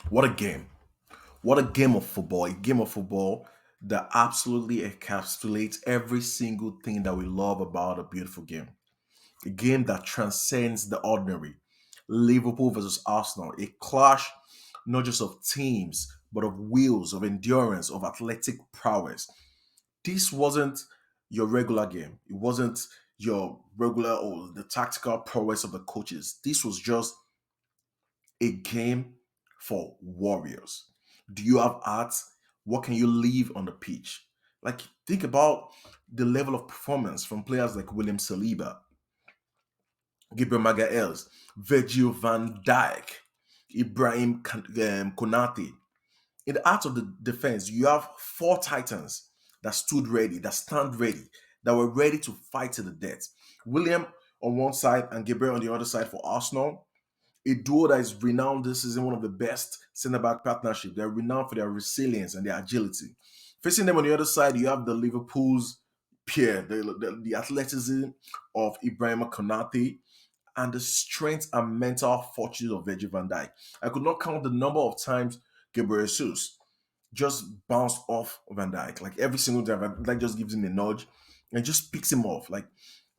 What a game. What a game of football. A game of football that absolutely encapsulates every single thing that we love about a beautiful game. A game that transcends the ordinary. Liverpool versus Arsenal, a clash not just of teams, but of wills, of endurance, of athletic prowess. This wasn't your regular game. It wasn't your regular or the tactical prowess of the coaches. This was just a game for warriors. Do you have art? What can you leave on the pitch? Like, think about the level of performance from players like William Saliba, Gabriel Magalhaes, Virgil van Dijk, Konate. In the art of the defense, you have four titans that stood ready, that stand ready, that were ready to fight to the death. William on one side and Gabriel on the other side for Arsenal, a duo that is renowned this season, one of the best centre back partnership. They're renowned for their resilience and their agility. Facing them on the other side, you have the Liverpool's Pierre, the athleticism of Ibrahima Konate, and the strength and mental fortitude of Virgil van Dijk. I could not count the number of times Gabriel Jesus just bounced off Van Dijk. Like every single time, Van Dijk just gives him a nudge and just picks him off. Like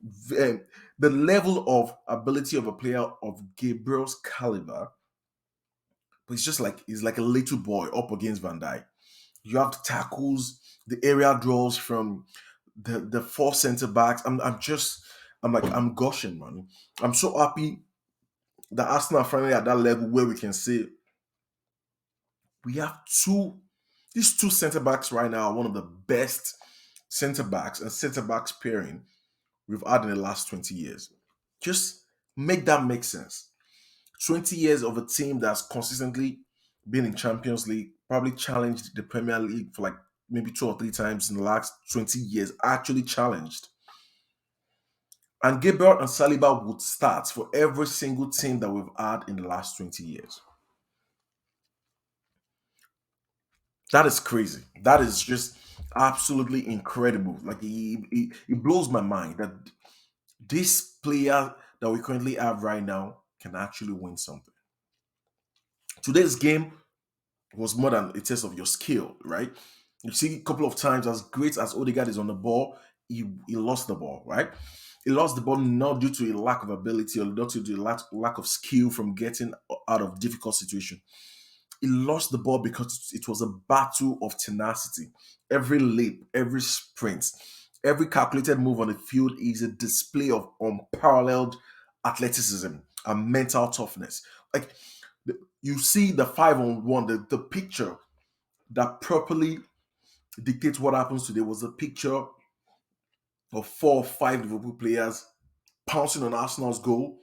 the level of ability of a player of Gabriel's caliber, but it's just like he's like a little boy up against Van Dijk. You have the tackles, the area draws from the four centre backs. I'm gushing, man. I'm so happy that Arsenal are finally at that level where we can say we have these two centre backs right now are one of the best centre backs and centre backs pairing we've had in the last 20 years. Just make that make sense. 20 years of a team that's consistently been in Champions League, probably challenged the Premier League for like maybe two or three times in the last 20 years, actually challenged. And Gabriel and Saliba would start for every single team that we've had in the last 20 years. That is crazy. That is just absolutely incredible. Like it blows my mind that this player that we currently have right now can actually win something. Today's game was more than a test of your skill, right? You see a couple of times, as great as Odegaard is on the ball, he lost the ball, right? He lost the ball not due to a lack of ability or not due to a lack of skill from getting out of difficult situation. He lost the ball because it was a battle of tenacity. Every leap, every sprint, every calculated move on the field is a display of unparalleled athleticism and mental toughness. Like you see the 5-on-1, the picture that properly dictates what happens today was a picture of four or five Liverpool players pouncing on Arsenal's goal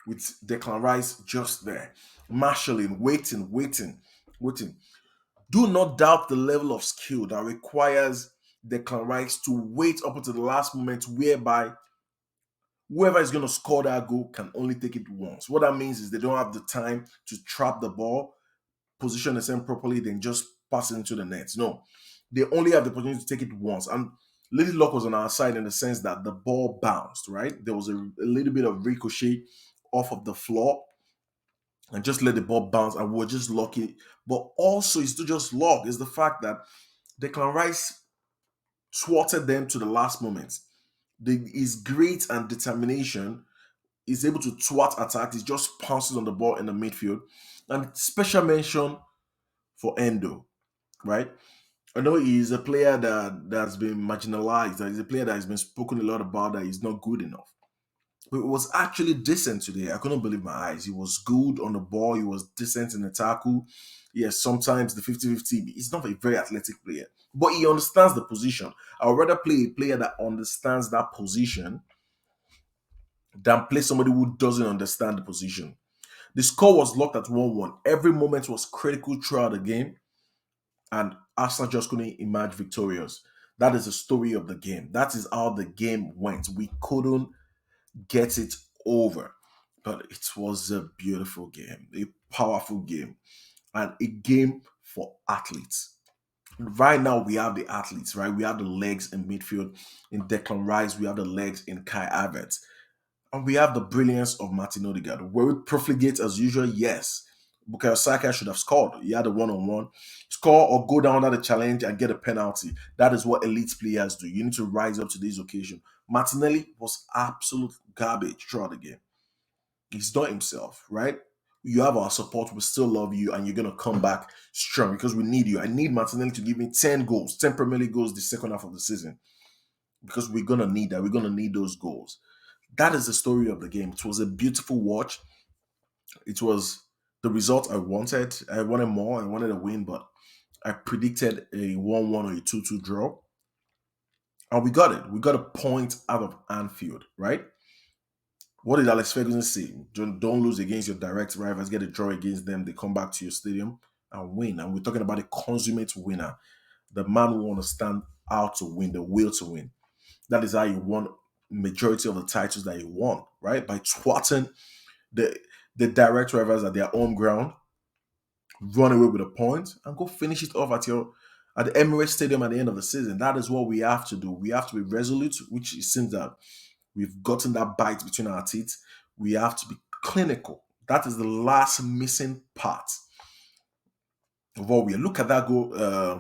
with Declan Rice just there, marshalling, waiting. Do not doubt the level of skill that requires Declan Rice to wait up until the last moment, whereby whoever is going to score that goal can only take it once. What that means is they don't have the time to trap the ball, position themselves properly, then just pass it into the net. No, they only have the opportunity to take it once. And Lady Luck was on our side in the sense that the ball bounced, right? There was a little bit of ricochet off of the floor and just let the ball bounce, and we're just lucky. But also, it's not just luck, it's the fact that Declan Rice thwarted them to the last moment. His grit and determination is able to thwart attacks. He just pounces on the ball in the midfield. And special mention for Endo, right? I know he's a player that's been marginalized. That he's a player that has been spoken a lot about that he's not good enough. But it was actually decent today. I couldn't believe my eyes. He was good on the ball. He was decent in the tackle. Yes, sometimes the 50-50, he's not a very athletic player, but he understands the position. I would rather play a player that understands that position than play somebody who doesn't understand the position. The score was locked at 1-1. Every moment was critical throughout the game, and Arsenal just couldn't emerge victorious. That is the story of the game. That is how the game went. We couldn't get it over, but it was a beautiful game, a powerful game, and a game for athletes. Right now, we have the athletes, right? We have the legs in midfield in Declan Rice, we have the legs in Kai Havertz, and we have the brilliance of Martin Odegaard. Were we profligate as usual? Yes. Bukayo Saka should have scored. He had a one-on-one. Score or go down under the challenge and get a penalty. That is what elite players do. You need to rise up to this occasion. Martinelli was absolute garbage throughout the game. He's not himself, right? You have our support. We still love you, and you're gonna come back strong because we need you. I need Martinelli to give me 10 goals, 10 Premier League goals the second half of the season because we're gonna need that. We're gonna need those goals. That is the story of the game. It was a beautiful watch. It was the result I wanted. I wanted more. I wanted a win, but I predicted a 1-1 or a 2-2 draw. And we got it. We got a point out of Anfield, right? What did Alex Ferguson say? Don't lose against your direct rivals. Get a draw against them. They come back to your stadium and win. And we're talking about a consummate winner. The man who understands how to win, the will to win. That is how he won majority of the titles that he won, right? By twatting the the direct rivals at their home ground, run away with a point, and go finish it off at the Emirates Stadium at the end of the season. That is what we have to do. We have to be resolute, which it seems that we've gotten that bite between our teeth. We have to be clinical. That is the last missing part of what we are. Look at that goal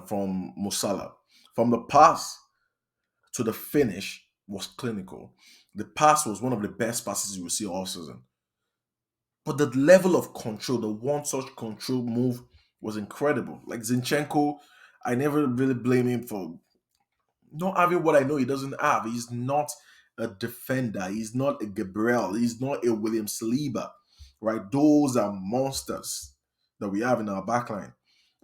from Musala. From the pass to the finish was clinical. The pass was one of the best passes you will see all season. But the level of control, the one touch control move was incredible. Like Zinchenko, I never really blame him for not having what I know he doesn't have. He's not a defender. He's not a Gabriel. He's not a William Saliba, right? Those are monsters that we have in our backline.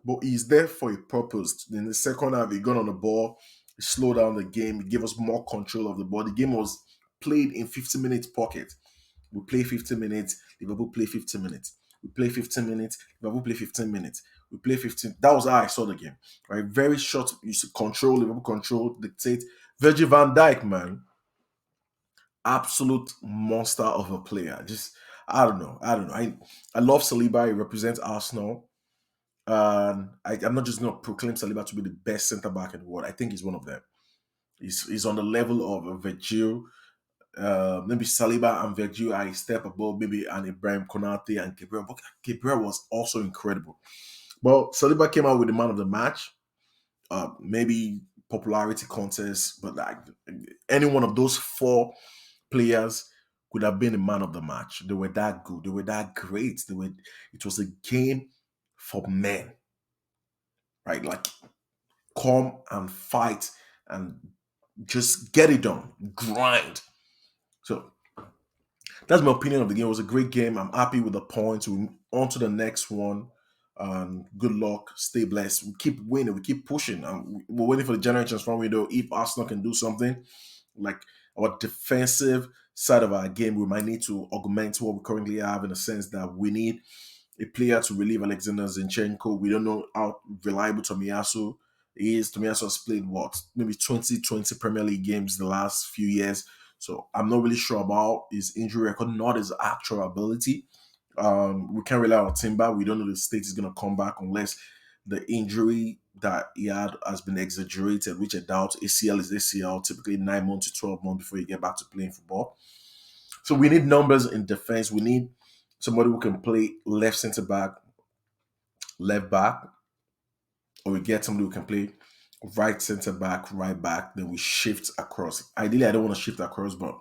But he's there for a purpose. In the second half, he got on the ball, he slowed down the game, he gave us more control of the ball. The game was played in 50 minutes pocket. We play 15 minutes, Liverpool play 15 minutes. We play 15 minutes, Liverpool play 15 minutes. We play 15. That was how I saw the game. Right? Very short, you see control, Liverpool control, dictate. Virgil van Dijk, man, absolute monster of a player. Just I don't know. I love Saliba. He represents Arsenal. I'm not just going to proclaim Saliba to be the best centre back in the world. I think he's one of them. He's on the level of Virgil. Maybe Saliba and Virgil are a step above, maybe and Ibrahim Konate and Gabriel. But Gabriel was also incredible. Well, Saliba came out with the man of the match. Maybe popularity contest, but like any one of those four players could have been the man of the match. They were that good. They were that great. It was a game for men, right? Like come and fight and just get it done. Grind. So that's my opinion of the game. It was a great game. I'm happy with the points. We on to the next one. Good luck. Stay blessed. We keep winning. We keep pushing. We're waiting for the January transfer window. If Arsenal can do something like our defensive side of our game, we might need to augment what we currently have in the sense that we need a player to relieve Alexander Zinchenko. We don't know how reliable Tomiyasu is. Tomiyasu has played what? Maybe 20 Premier League games the last few years. So I'm not really sure about his injury record, not his actual ability. We can't rely on Timber. We don't know the state he's going to come back unless the injury that he had has been exaggerated, which I doubt. ACL is ACL, typically 9 months to 12 months before you get back to playing football. So we need numbers in defense. We need somebody who can play left centre back, left back, or we get somebody who can play right centre back, right back. Then we shift across. Ideally, I don't want to shift across, but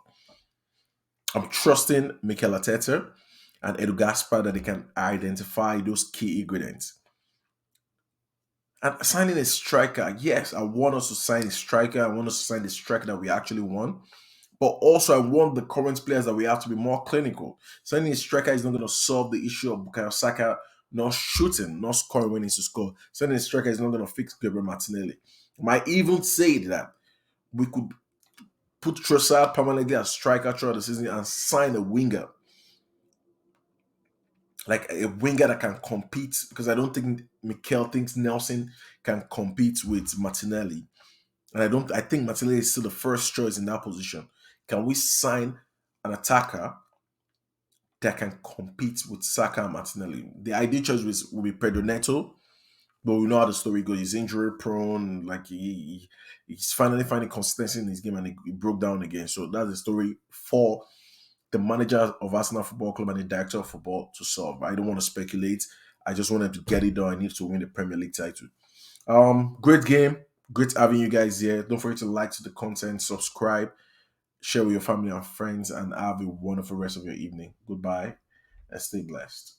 I'm trusting Mikel Arteta and Edu Gaspar that they can identify those key ingredients. And signing a striker, yes, I want us to sign a striker. I want us to sign the striker that we actually want. But also, I want the current players that we have to be more clinical. Signing a striker is not going to solve the issue of Bukayo Saka not shooting, not scoring when he needs to score. Signing a striker is not going to fix Gabriel Martinelli. Might even say that we could put Trossard permanently as striker throughout the season and sign a winger. Like a winger that can compete, because I don't think Mikel thinks Nelson can compete with Martinelli. And I think Martinelli is still the first choice in that position. Can we sign an attacker that can compete with Saka and Martinelli? The ideal choice will be Pedro Neto, but we know how the story goes. He's injury prone, like he's finally finding consistency in his game and he broke down again. So that's the story for the manager of Arsenal Football Club and the director of football to solve. I don't want to speculate. I just wanted to get it done. I need to win the Premier League title. Great game. Great having you guys here. Don't forget to like to the content, subscribe, share with your family and friends, and have a wonderful rest of your evening. Goodbye and stay blessed.